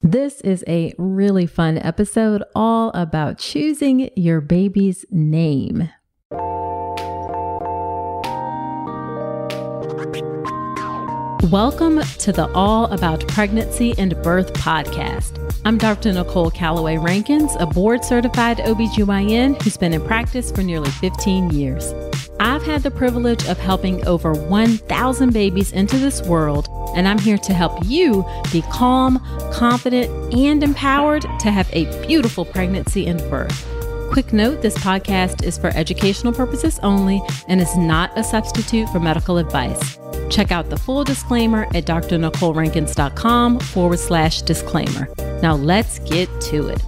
This is a really fun episode all about choosing your baby's name. Welcome to the All About Pregnancy and Birth podcast. I'm Dr. Nicole Calloway Rankins, a board-certified OBGYN who's been in practice for nearly 15 years. I've had the privilege of helping over 1,000 babies into this world, and I'm here to help you be calm, confident, and empowered to have a beautiful pregnancy and birth. Quick note, this podcast is for educational purposes only and is not a substitute for medical advice. Check out the full disclaimer at drnicolerankins.com/disclaimer. Now let's get to it.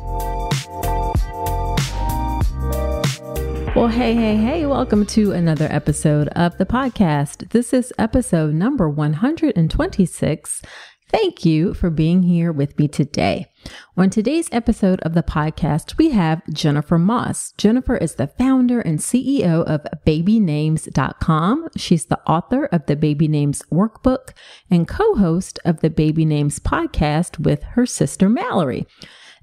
Well, hey, welcome to another episode of the podcast. This is episode number 126. Thank you for being here with me today. On today's episode of the podcast, we have Jennifer Moss. Jennifer is the founder and CEO of babynames.com. She's the author of the Baby Names workbook and co-host of the Baby Names podcast with her sister Mallory.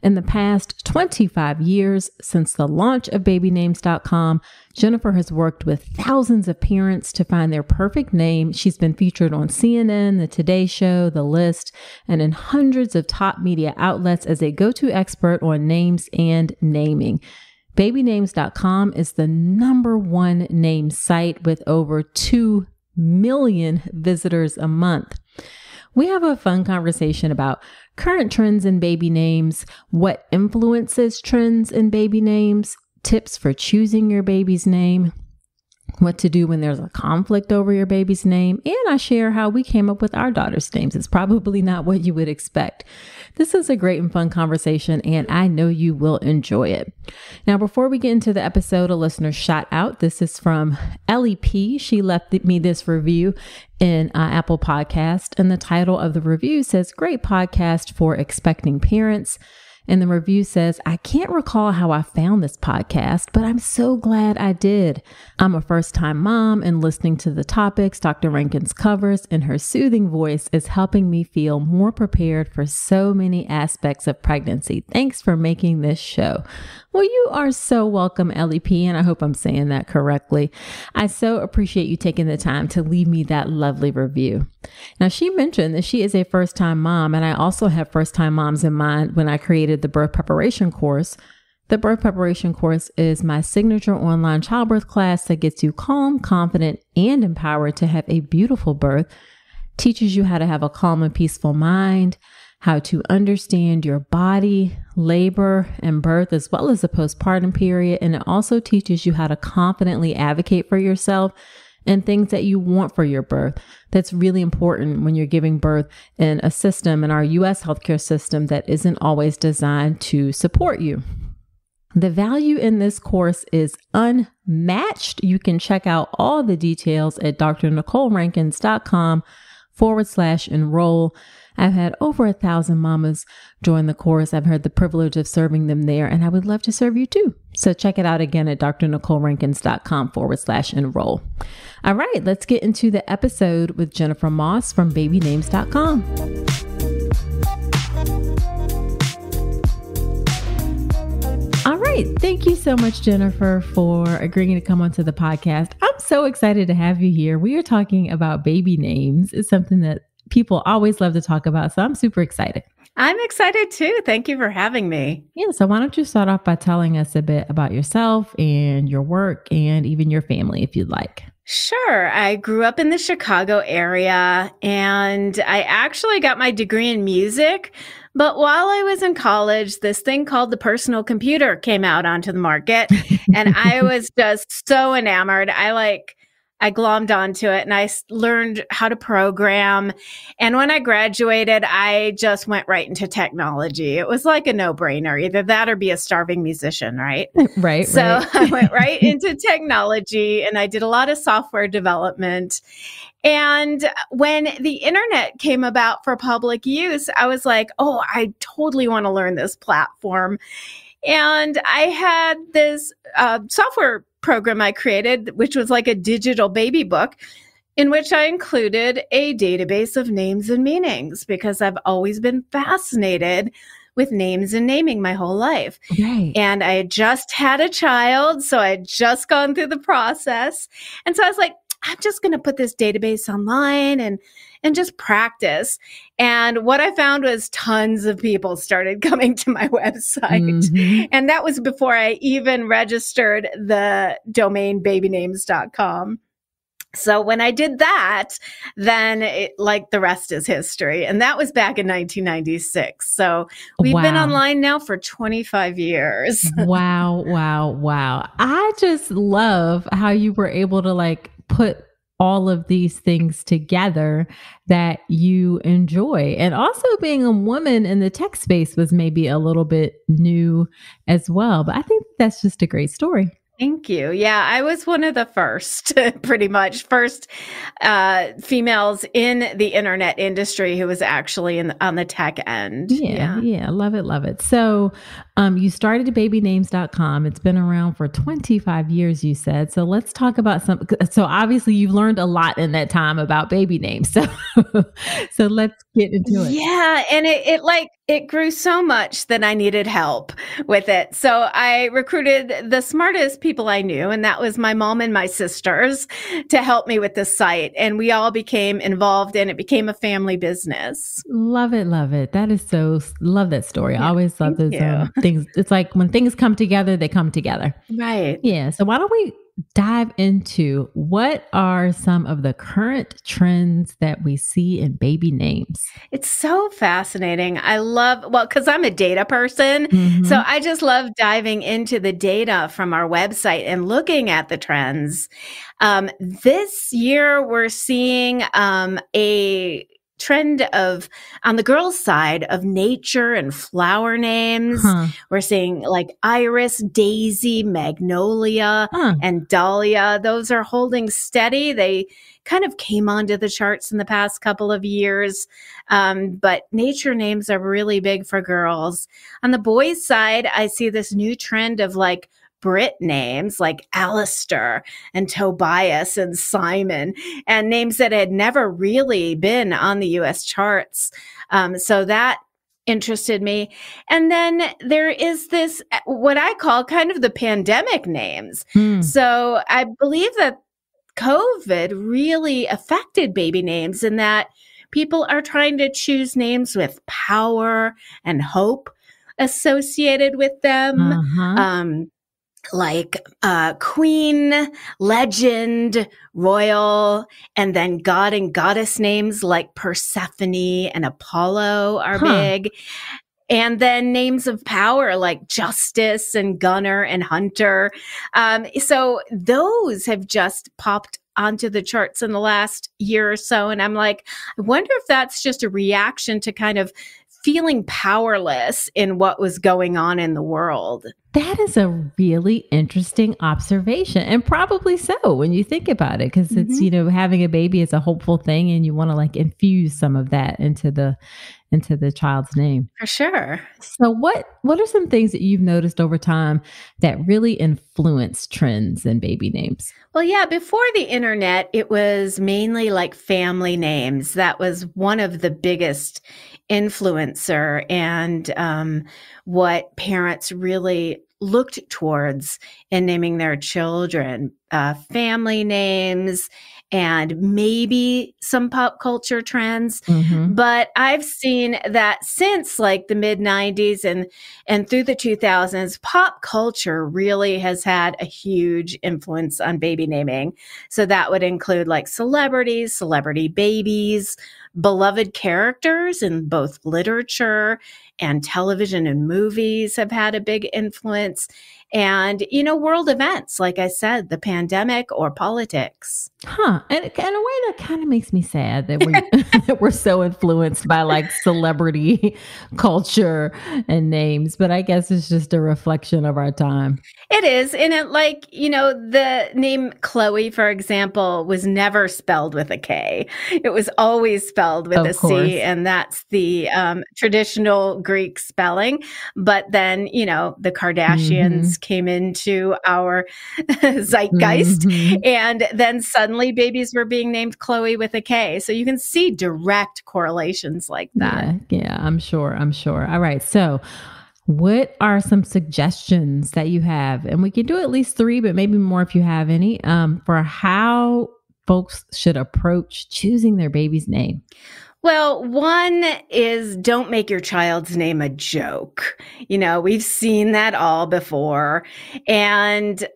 In the past 25 years since the launch of babynames.com, Jennifer has worked with thousands of parents to find their perfect name. She's been featured on CNN, The Today Show, The List, and in hundreds of top media outlets as a go-to expert on names and naming. Babynames.com is the number one name site with over 2 million visitors a month. We have a fun conversation about current trends in baby names, what influences trends in baby names, tips for choosing your baby's name, what to do when there's a conflict over your baby's name, and I share how we came up with our daughter's names. It's probably not what you would expect. This is a great and fun conversation, and I know you will enjoy it. Now, before we get into the episode, a listener shout out. This is from Ellie P. She left me this review in Apple Podcast, and the title of the review says, "Great podcast for expecting parents." And the review says, "I can't recall how I found this podcast, but I'm so glad I did. I'm a first-time mom, and listening to the topics Dr. Rankins covers in her soothing voice is helping me feel more prepared for so many aspects of pregnancy. Thanks for making this show." Well, you are so welcome, Ellie P, and I hope I'm saying that correctly. I so appreciate you taking the time to leave me that lovely review. Now, she mentioned that she is a first-time mom, and I also have first-time moms in mind when I created the birth preparation course. The birth preparation course is my signature online childbirth class that gets you calm, confident, and empowered to have a beautiful birth, teaches you how to have a calm and peaceful mind, how to understand your body, labor, and birth, as well as the postpartum period. And it also teaches you how to confidently advocate for yourself and things that you want for your birth. That's really important when you're giving birth in a system, in our U.S. healthcare system, that isn't always designed to support you. The value in this course is unmatched. You can check out all the details at drnicolerankins.com/enroll. I've had over 1,000 mamas join the course. I've had the privilege of serving them there, and I would love to serve you too. So check it out again at drnicolerankins.com/enroll. All right, let's get into the episode with Jennifer Moss from babynames.com. All right. Thank you so much, Jennifer, for agreeing to come onto the podcast. I'm so excited to have you here. We are talking about baby names. It's something that people always love to talk about. So I'm super excited. I'm excited too. Thank you for having me. Yeah. So why don't you start off by telling us a bit about yourself and your work and even your family, if you'd like. Sure. I grew up in the Chicago area, and I actually got my degree in music. But while I was in college, this thing called the personal computer came out onto the market, and I was just so enamored. I glommed onto it, and I learned how to program. And when I graduated, I just went right into technology. It was like a no-brainer, either that or be a starving musician, right? Right. So I went right into technology, and I did a lot of software development. And when the internet came about for public use, I was like, oh, I totally want to learn this platform. And I had this software program I created, which was like a digital baby book. in which I included a database of names and meanings because I've always been fascinated with names and naming my whole life. Right. And I had just had a child, so I had just gone through the process. And so I was like, I'm just going to put this database online and just practice. And what I found was tons of people started coming to my website. And that was before I even registered the domain babynames.com. So when I did that, then the rest is history. And that was back in 1996. So we've been online now for 25 years. Wow. I just love how you were able to put all of these things together that you enjoy. And also being a woman in the tech space was maybe a little bit new as well. But I think that's just a great story. Thank you. Yeah, I was one of the first, pretty much first females in the internet industry who was actually on the tech end. Yeah. Love it. So you started babynames.com. It's been around for 25 years, you said. So let's talk about so obviously you've learned a lot in that time about baby names. So let's get into it. Yeah. And it grew so much that I needed help with it. So I recruited the smartest people I knew, and that was my mom and my sisters, to help me with the site. And we all became involved, and it became a family business. Love it. That is love that story. I always love those things. It's like when things come together, they come together. Right. Yeah. So why don't we dive into what are some of the current trends that we see in baby names? It's so fascinating. Because I'm a data person. So I just love diving into the data from our website and looking at the trends. This year, we're seeing a trend on the girls' side of nature and flower names. We're seeing iris, daisy, magnolia, and dahlia. Those are holding steady. They kind of came onto the charts in the past couple of years. But nature names are really big for girls. On the boys' side, I see this new trend of Brit names like Alistair and Tobias and Simon, and names that had never really been on the US charts. So that interested me. And then there is this, what I call kind of the pandemic names. So I believe that COVID really affected baby names in that people are trying to choose names with power and hope associated with them. Queen, legend, royal, and then god and goddess names like Persephone and Apollo are big. And then names of power like Justice and Gunner and Hunter. So those have just popped onto the charts in the last year or so. And I'm like, I wonder if that's just a reaction to kind of feeling powerless in what was going on in the world. That is a really interesting observation, and probably so when you think about it, because it's, having a baby is a hopeful thing, and you want to infuse some of that into the child's name. For sure. So what are some things that you've noticed over time that really influence trends in baby names? Well, yeah, before the internet, it was mainly family names. That was one of the biggest influencer and what parents really looked towards in naming their children, family names and maybe some pop culture trends. But I've seen that since the mid 90s and through the 2000s, pop culture really has had a huge influence on baby naming. So that would include celebrities, celebrity babies, beloved characters in both literature and television and movies have had a big influence. And, world events, like I said, the pandemic or politics. And in a way that kind of makes me sad that that we're so influenced by celebrity culture and names. But I guess it's just a reflection of our time. It is. And the name Chloe, for example, was never spelled with a K. It was always spelled spelled with a C, and that's the traditional Greek spelling. But then, the Kardashians came into our zeitgeist, and then suddenly babies were being named Chloe with a K. So you can see direct correlations like that. Yeah, I'm sure. All right. So what are some suggestions that you have? And we can do at least 3, but maybe more if you have any, for how folks should approach choosing their baby's name. Well, one is don't make your child's name a joke. We've seen that all before. And,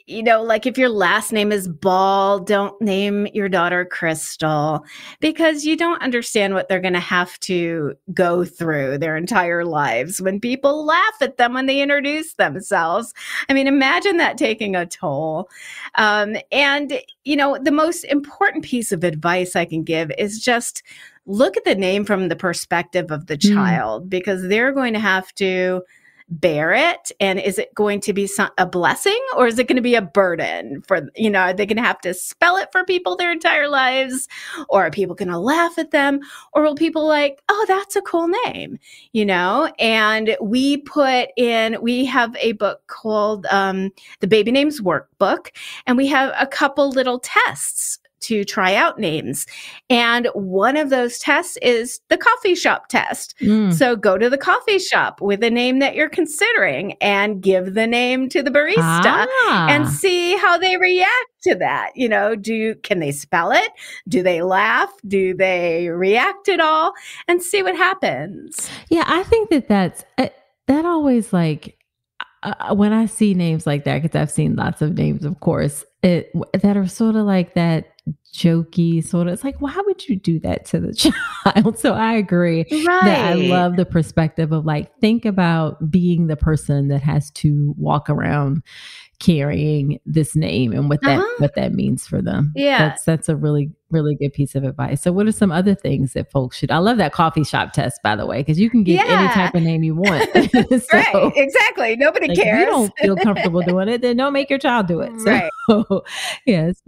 like if your last name is Ball, don't name your daughter Crystal, because you don't understand what they're going to have to go through their entire lives when people laugh at them when they introduce themselves. I mean, imagine that taking a toll. And, the most important piece of advice I can give is just look at the name from the perspective of the child, because they're going to have to bear it. And is it going to be a blessing, or is it going to be a burden for, are they going to have to spell it for people their entire lives, or are people going to laugh at them, or will people like, oh, that's a cool name, and we have a book called The Baby Names Workbook, and we have a couple little tests to try out names. And one of those tests is the coffee shop test. So go to the coffee shop with a name that you're considering and give the name to the barista and see how they react to that. Can they spell it? Do they laugh? Do they react at all? And see what happens. Yeah, I think that always when I see names like that, because I've seen lots of names, of course, that are sort of like that jokey sort of, it's like, why would you do that to the child? So I agree that I love the perspective of think about being the person that has to walk around carrying this name and what that means for them. Yeah. That's a really, really good piece of advice. So what are some other things that folks should, I love that coffee shop test, by the way, because you can get any type of name you want. Right, exactly. Nobody cares. If you don't feel comfortable doing it, then don't make your child do it. So,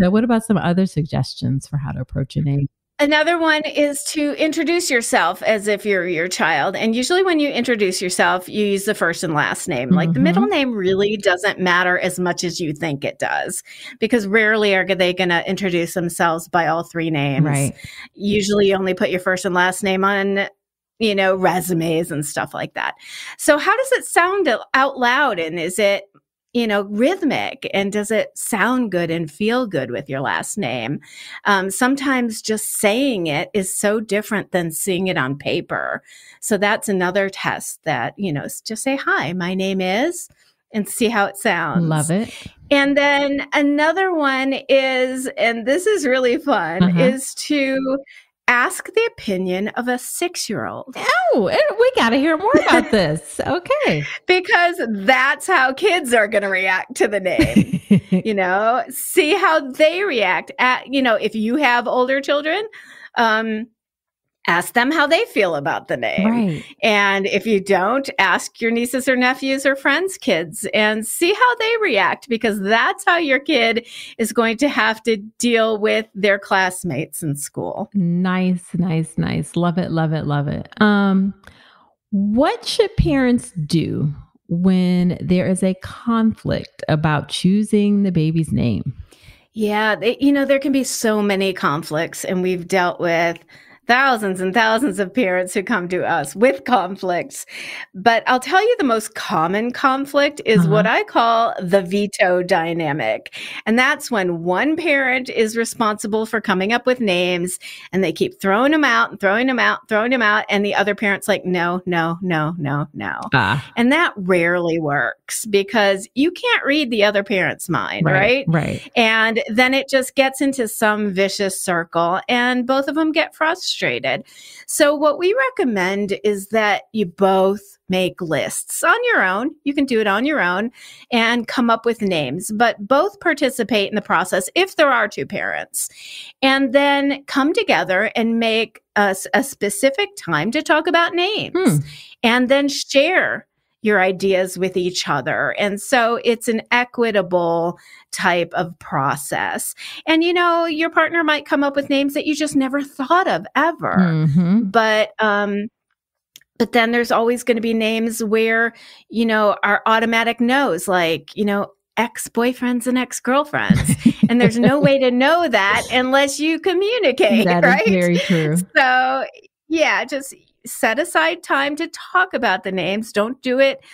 So what about some other suggestions for how to approach a name? Another one is to introduce yourself as if you're your child. And usually when you introduce yourself, you use the first and last name. Like the middle name really doesn't matter as much as you think it does, because rarely are they going to introduce themselves by all 3 names. Right. Usually you only put your first and last name on, resumes and stuff like that. So how does it sound out loud? And is it rhythmic, and does it sound good and feel good with your last name? Sometimes just saying it is so different than seeing it on paper. So that's another test that, just say, hi, my name is, and see how it sounds. Love it. And then another one is, and this is really fun, is to ask the opinion of a 6-year-old. Oh, we got to hear more about this. Okay. Because that's how kids are going to react to the name. See how they react. If you have older children, ask them how they feel about the name. Right. And if you don't, ask your nieces or nephews or friends' kids and see how they react, because that's how your kid is going to have to deal with their classmates in school. Nice. Love it. What should parents do when there is a conflict about choosing the baby's name? Yeah, there can be so many conflicts, and we've dealt with thousands and thousands of parents who come to us with conflicts. But I'll tell you, the most common conflict is what I call the veto dynamic. And that's when one parent is responsible for coming up with names, and they keep throwing them out. And the other parent's like, no. And that rarely works, because you can't read the other parent's mind, right? Right. And then it just gets into some vicious circle, and both of them get frustrated. So what we recommend is that you both make lists on your own. You can do it on your own and come up with names, but both participate in the process if there are 2 parents, and then come together and make a specific time to talk about names, and then share your ideas with each other. And so it's an equitable type of process. And, your partner might come up with names that you just never thought of ever. Mm-hmm. But then there's always going to be names where, are automatic no's, like, ex-boyfriends and ex-girlfriends. And there's no way to know that unless you communicate, That right? is very true. So, yeah, just set aside time to talk about the names. Don't do it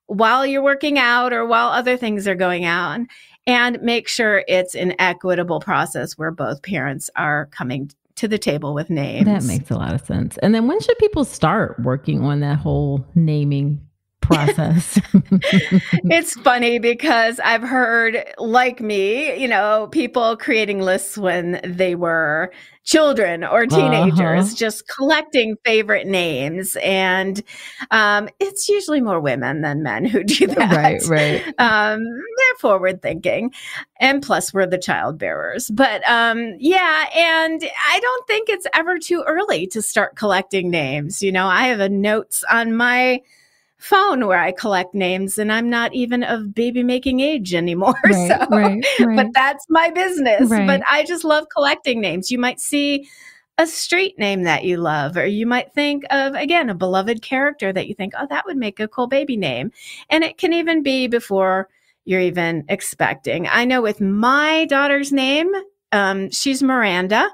while you're working out or while other things are going on. And make sure it's an equitable process where both parents are coming to the table with names. That makes a lot of sense. And then when should people start working on that whole naming process? It's funny because I've heard, like me, people creating lists when they were children or teenagers, just collecting favorite names. And it's usually more women than men who do that. Right. They're forward thinking. And plus, we're the child bearers. But yeah, and I don't think it's ever too early to start collecting names. I have a notes on my phone where I collect names, and I'm not even of baby making age anymore. Right. But that's my business. Right. But I just love collecting names. You might see a street name that you love, or you might think of, again, a beloved character that you think, oh, that would make a cool baby name. And it can even be before you're even expecting. I know with my daughter's name, she's Miranda.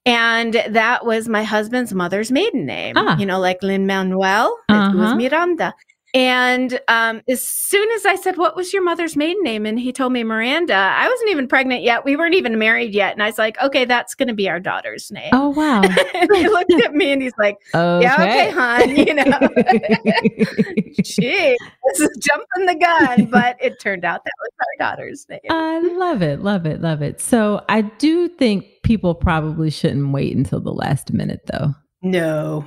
And that was my husband's mother's maiden name, like Lin-Manuel, it was Miranda. And as soon as I said, what was your mother's maiden name? And he told me Miranda, I wasn't even pregnant yet. We weren't even married yet. And I was like, okay, that's going to be our daughter's name. Oh, wow. And he looked at me and he's like, yeah, okay, hon, Gee, this is jumping the gun. But it turned out that was our daughter's name. I love it, love it, love it. So I do think people probably shouldn't wait until the last minute, though. No,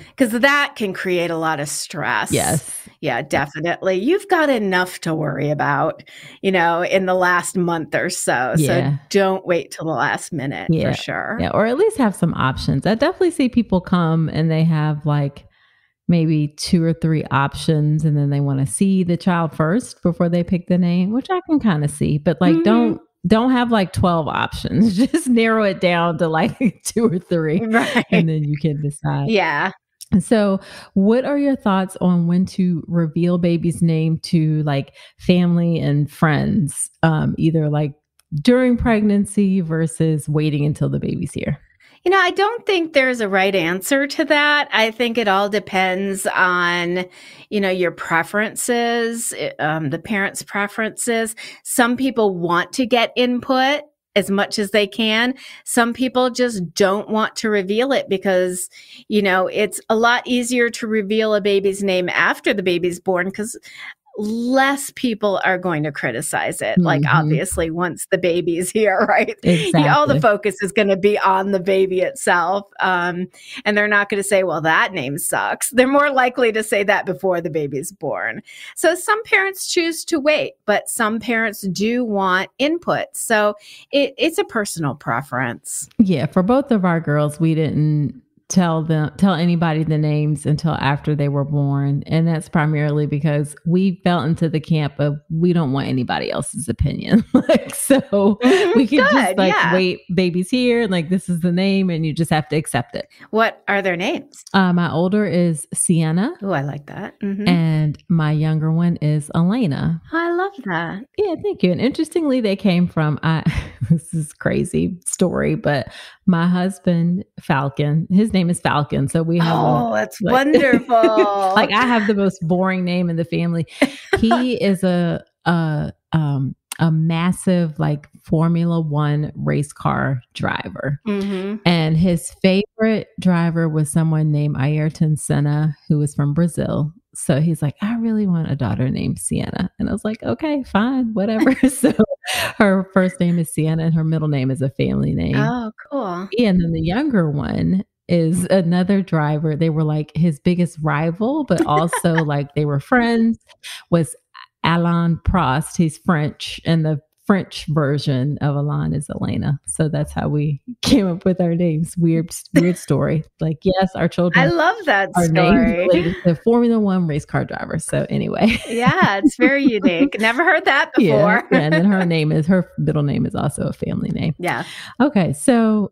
because that can create a lot of stress. Yes. Yeah, definitely. You've got enough to worry about, in the last month or so. Yeah. So don't wait till the last minute for sure. Yeah, or at least have some options. I definitely see people come and they have like maybe 2 or 3 options, and then they want to see the child first before they pick the name, which I can kind of see. But like, don't have like 12 options. Just narrow it down to like 2 or 3, right? And then you can decide. Yeah. So what are your thoughts on when to reveal baby's name to like family and friends, either like during pregnancy versus waiting until the baby's here? I don't think there's a right answer to that. I think it all depends on, your preferences, the parents' preferences. Some people want to get input as much as they can. Some people just don't want to reveal it because, it's a lot easier to reveal a baby's name after the baby's born because less people are going to criticize it. Like, obviously, once the baby's here, right? Exactly. All the focus is going to be on the baby itself. And they're not going to say, well, that name sucks. They're more likely to say that before the baby's born. So some parents choose to wait, but some parents do want input. So it's a personal preference. Yeah. For both of our girls, we didn't tell anybody the names until after they were born. And that's primarily because we fell into the camp of we don't want anybody else's opinion. So we could just wait, baby's here, and like this is the name, and you just have to accept it. What are their names? My older is Sienna. Oh, I like that. And my younger one is Elena. I love that. Yeah, thank you. And interestingly, they came from this is crazy story, but my husband, Falcon, his name is Falcon. So we have that's wonderful. Like I have the most boring name in the family. He is a massive like Formula One race car driver. And his favorite driver was someone named Ayrton Senna, who was from Brazil. So he's like, I really want a daughter named Sienna. And I was like, okay, fine, whatever. So her first name is Sienna and her middle name is a family name. Oh, cool. Yeah, and then the younger one is another driver. They were like his biggest rival, but also like they were friends, was Alain Prost. He's French. And the French version of Alan is Elena. So that's how we came up with our names. Weird story. Like, yes, our I children love that are named story. related to Formula One race car drivers. So anyway. Yeah, it's very unique. Never heard that before. Yeah, and then her middle name is also a family name. Yeah. Okay. So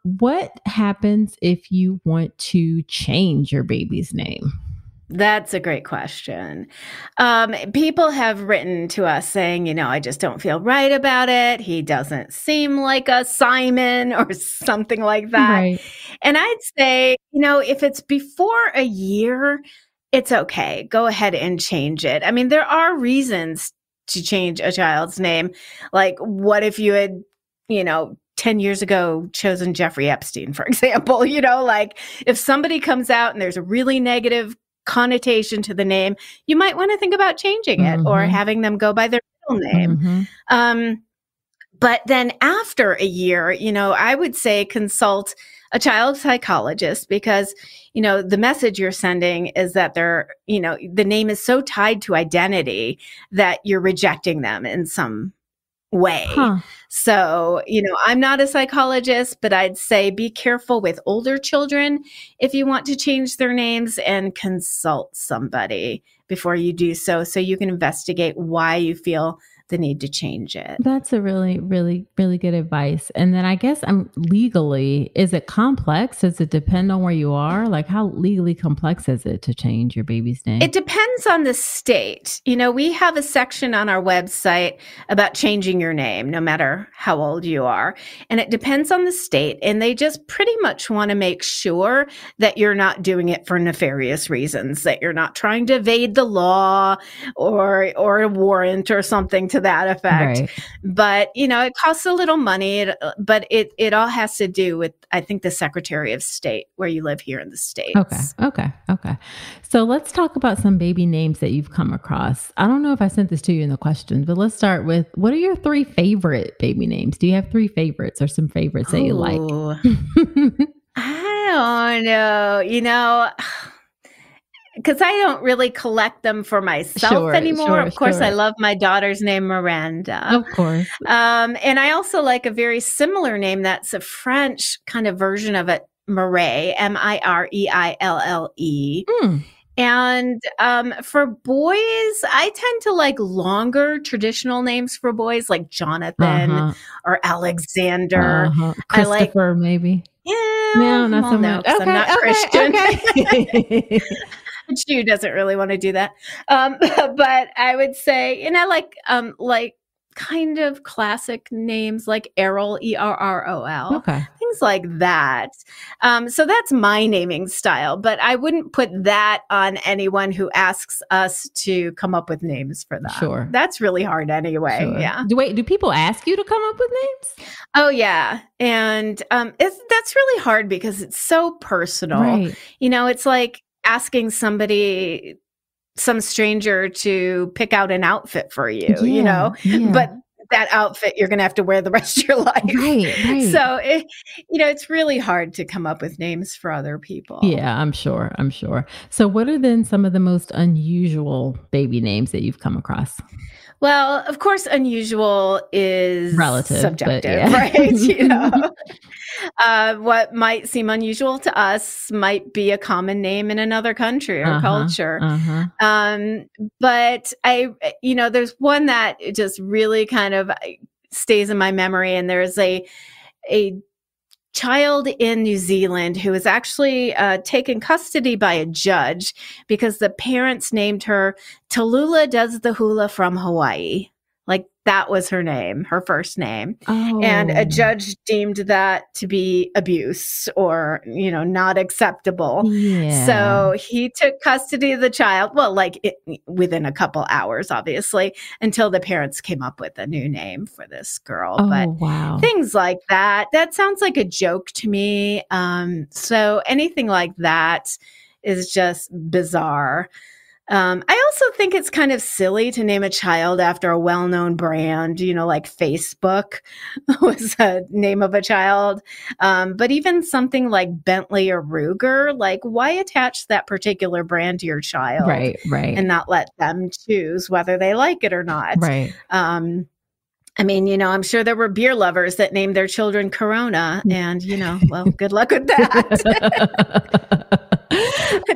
what happens if you want to change your baby's name? That's a great question. People have written to us saying, I just don't feel right about it. He doesn't seem like a Simon or something like that. Right. And I'd say, if it's before a year, it's okay. Go ahead and change it. I mean, there are reasons to change a child's name. Like, what if you had, 10 years ago chosen Jeffrey Epstein, for example? Like if somebody comes out and there's a really negative connotation to the name, you might want to think about changing it or having them go by their middle name. But then after a year, I would say consult a child psychologist because, the message you're sending is that the name is so tied to identity that you're rejecting them in some way. So, I'm not a psychologist, but I'd say be careful with older children if you want to change their names and consult somebody before you do so you can investigate why you feel the need to change it. That's a really, really, really good advice. And then I guess legally, is it complex? Does it depend on where you are? Like how legally complex is it to change your baby's name? It depends on the state. We have a section on our website about changing your name, no matter how old you are. And it depends on the state. And they just pretty much want to make sure that you're not doing it for nefarious reasons, that you're not trying to evade the law or a warrant or something to that effect. Right. But, it costs a little money, but it all has to do with, I think, the Secretary of State where you live here in the States. Okay. So let's talk about some baby names that you've come across. I don't know if I sent this to you in the questions, but let's start with, what are your 3 favorite baby names? Do you have 3 favorites or some favorites that you like? I don't know, because I don't really collect them for myself anymore. Of course, I love my daughter's name, Miranda. Of course. And I also like a very similar name that's a French kind of version of it, Mireille, Mireille. And for boys, I tend to like longer traditional names for boys, like Jonathan or Alexander. Christopher, maybe. Yeah. No, not so much. I'm not Christian. Okay. Jew doesn't really want to do that. But I would say, like kind of classic names like Errol, Errol. Okay. Things like that. So that's my naming style, but I wouldn't put that on anyone who asks us to come up with names for them. Sure. That's really hard anyway. Sure. Yeah. Do people ask you to come up with names? Oh, yeah. And that's really hard because it's so personal. Right. It's like asking some stranger to pick out an outfit for you, but that outfit you're going to have to wear the rest of your life. Right. So, it's really hard to come up with names for other people. Yeah, I'm sure. So what are then some of the most unusual baby names that you've come across? Well, of course, unusual is relative, subjective, right? What might seem unusual to us might be a common name in another country or culture. But there's one that just really kind of stays in my memory. And there's a child in New Zealand who was actually taken custody by a judge because the parents named her Tallulah Does the Hula from Hawaii. Like that was her name, her first name. Oh. And a judge deemed that to be abuse or, not acceptable. Yeah. So he took custody of the child, within a couple hours, obviously, until the parents came up with a new name for this girl. Oh, but wow. Things like that sounds like a joke to me. So anything like that is just bizarre. I also think it's kind of silly to name a child after a well-known brand, like Facebook was a name of a child. But even something like Bentley or Ruger, like why attach that particular brand to your child? Right. And not let them choose whether they like it or not. Right. I mean, I'm sure there were beer lovers that named their children Corona, and, well, good luck with that.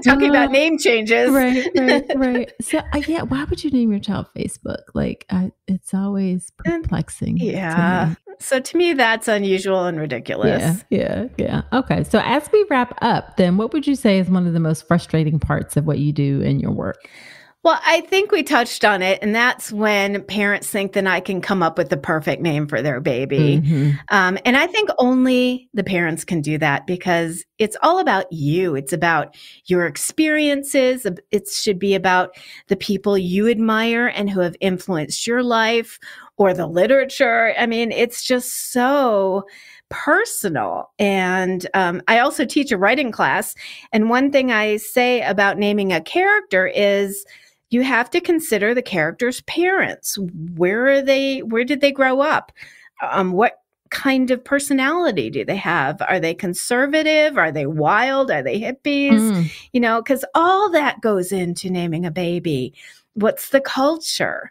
Talking about name changes. Right. So, yeah, why would you name your child Facebook? Like, it's always perplexing. Yeah. So to me, that's unusual and ridiculous. Yeah. Okay. So as we wrap up, then what would you say is one of the most frustrating parts of what you do in your work? Well, I think we touched on it, and that's when parents think that I can come up with the perfect name for their baby. Mm-hmm. And I think only the parents can do that because it's all about you. It's about your experiences. It should be about the people you admire and who have influenced your life or the literature. I mean, it's just so personal. And I also teach a writing class. And one thing I say about naming a character is you have to consider the character's parents. Where did they grow up? What kind of personality do they have? Are they conservative? Are they wild? Are they hippies? Because all that goes into naming a baby. What's the culture?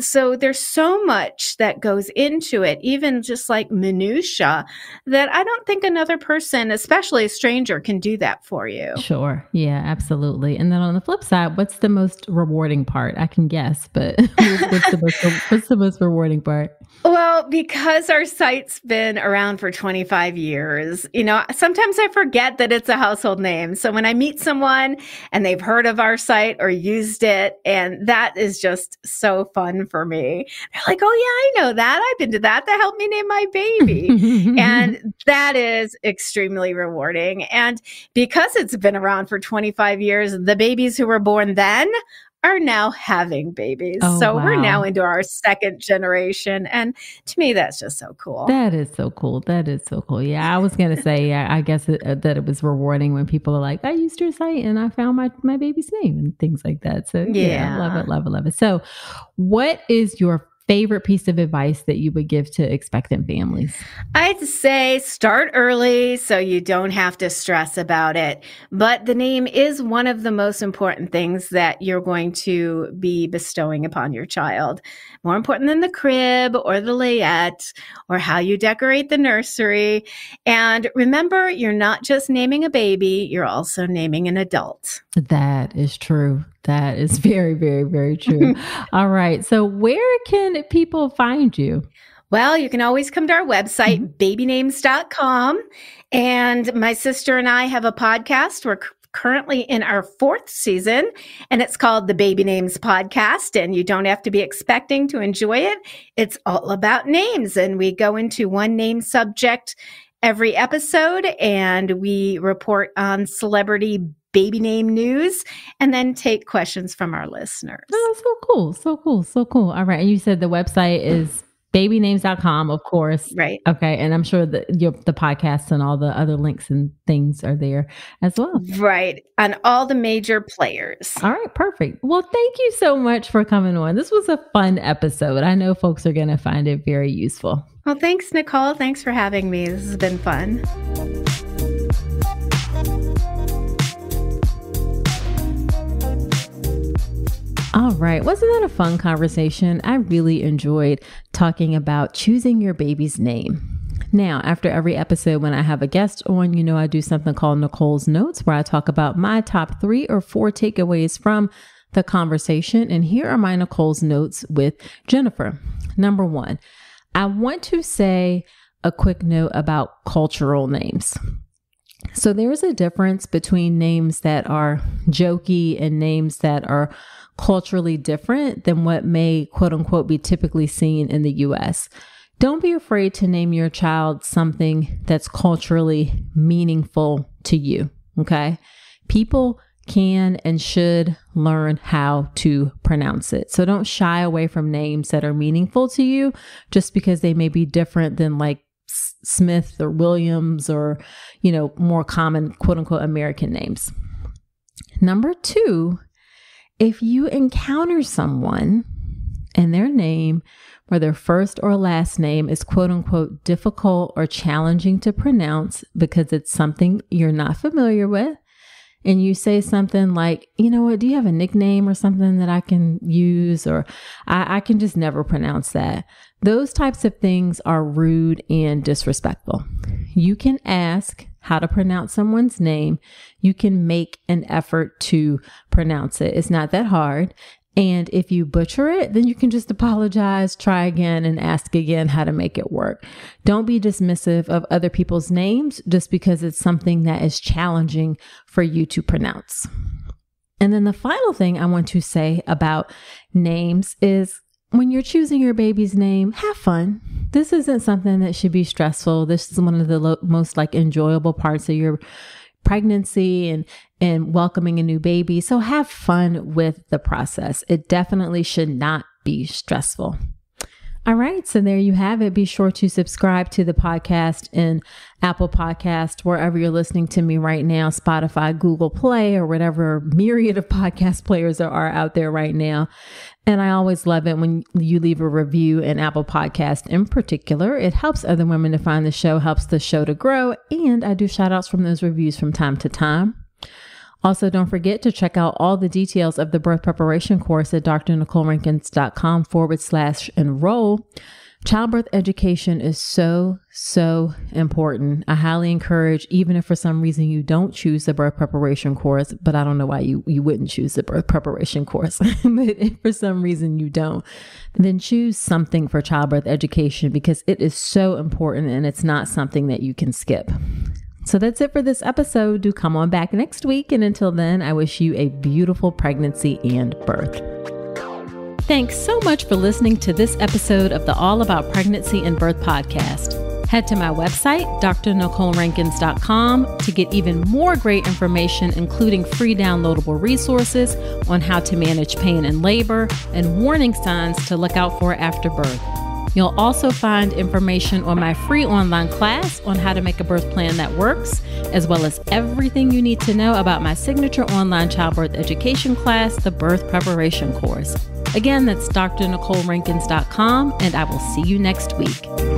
So there's so much that goes into it, even just like minutia, that I don't think another person, especially a stranger, can do that for you. Sure. Yeah, absolutely. And then on the flip side, what's the most rewarding part? I can guess, but what's the most rewarding part? Well, because our site's been around for 25 years, sometimes I forget that it's a household name. So when I meet someone and they've heard of our site or used it, and that is just so fun for me. They're like, oh yeah, I know that. I've been to that. That helped me name my baby. And that is extremely rewarding. And because it's been around for 25 years, the babies who were born then are now having babies. So wow. We're now into our second generation. And to me, that's just so cool. That is so cool. Yeah, I was going to say, I guess that it was rewarding when people are like, I used your site and I found my baby's name and things like that. So yeah, love it. So what is your favorite piece of advice that you would give to expectant families? I'd say start early so you don't have to stress about it. But the name is one of the most important things that you're going to be bestowing upon your child. More important than the crib or the layette or how you decorate the nursery. And remember, you're not just naming a baby, you're also naming an adult. That is true. That is very, very, very true. All right. So where can people find you? Well, you can always come to our website, babynames.com. And my sister and I have a podcast. We're currently in our 4th season, and it's called the Baby Names Podcast. And you don't have to be expecting to enjoy it. It's all about names. And we go into one name subject every episode, and we report on celebrity baby name news and then take questions from our listeners. Oh, so cool. All right. And you said the website is babynames.com, of course. Right. Okay. And I'm sure that the podcasts and all the other links and things are there as well. Right. On all the major players. All right. Perfect. Well, thank you so much for coming on. This was a fun episode. I know folks are going to find it very useful. Well, thanks, Nicole. Thanks for having me. This has been fun. All right. Wasn't that a fun conversation? I really enjoyed talking about choosing your baby's name. Now, after every episode, when I have a guest on, I do something called Nicole's Notes, where I talk about my top 3 or 4 takeaways from the conversation. And here are my Nicole's Notes with Jennifer. Number 1, I want to say a quick note about cultural names. So there is a difference between names that are jokey and names that are culturally different than what may, quote unquote, be typically seen in the US. Don't be afraid to name your child something that's culturally meaningful to you. Okay. People can and should learn how to pronounce it. So don't shy away from names that are meaningful to you just because they may be different than like Smith or Williams or, more common, quote unquote, American names. Number 2, if you encounter someone and their name or their first or last name is quote unquote difficult or challenging to pronounce because it's something you're not familiar with, and you say something like, you know what, do you have a nickname or something that I can use? Or I can just never pronounce that. Those types of things are rude and disrespectful. You can ask how to pronounce someone's name. You can make an effort to pronounce it. It's not that hard. And if you butcher it, then you can just apologize, try again, and ask again how to make it work. Don't be dismissive of other people's names just because it's something that is challenging for you to pronounce. And then the final thing I want to say about names is when you're choosing your baby's name, have fun. This isn't something that should be stressful. This is one of the most enjoyable parts of your pregnancy and welcoming a new baby. So have fun with the process. It definitely should not be stressful. All right. So there you have it. Be sure to subscribe to the podcast in Apple Podcast, wherever you're listening to me right now, Spotify, Google Play, or whatever myriad of podcast players there are out there right now. And I always love it when you leave a review in Apple Podcast in particular. It helps other women to find the show, helps the show to grow. And I do shout outs from those reviews from time to time. Also, don't forget to check out all the details of the birth preparation course at drnicolerankins.com/enroll. Childbirth education is so important. I highly encourage, even if for some reason you don't choose the birth preparation course, but I don't know why you wouldn't choose the birth preparation course, but if for some reason you don't, then choose something for childbirth education because it is so important and it's not something that you can skip. So that's it for this episode. Do come on back next week. And until then, I wish you a beautiful pregnancy and birth. Thanks so much for listening to this episode of the All About Pregnancy and Birth podcast. Head to my website, drnicolerankins.com, to get even more great information, including free downloadable resources on how to manage pain and labor and warning signs to look out for after birth. You'll also find information on my free online class on how to make a birth plan that works, as well as everything you need to know about my signature online childbirth education class, the Birth Preparation Course. Again, that's drnicolerankins.com, and I will see you next week.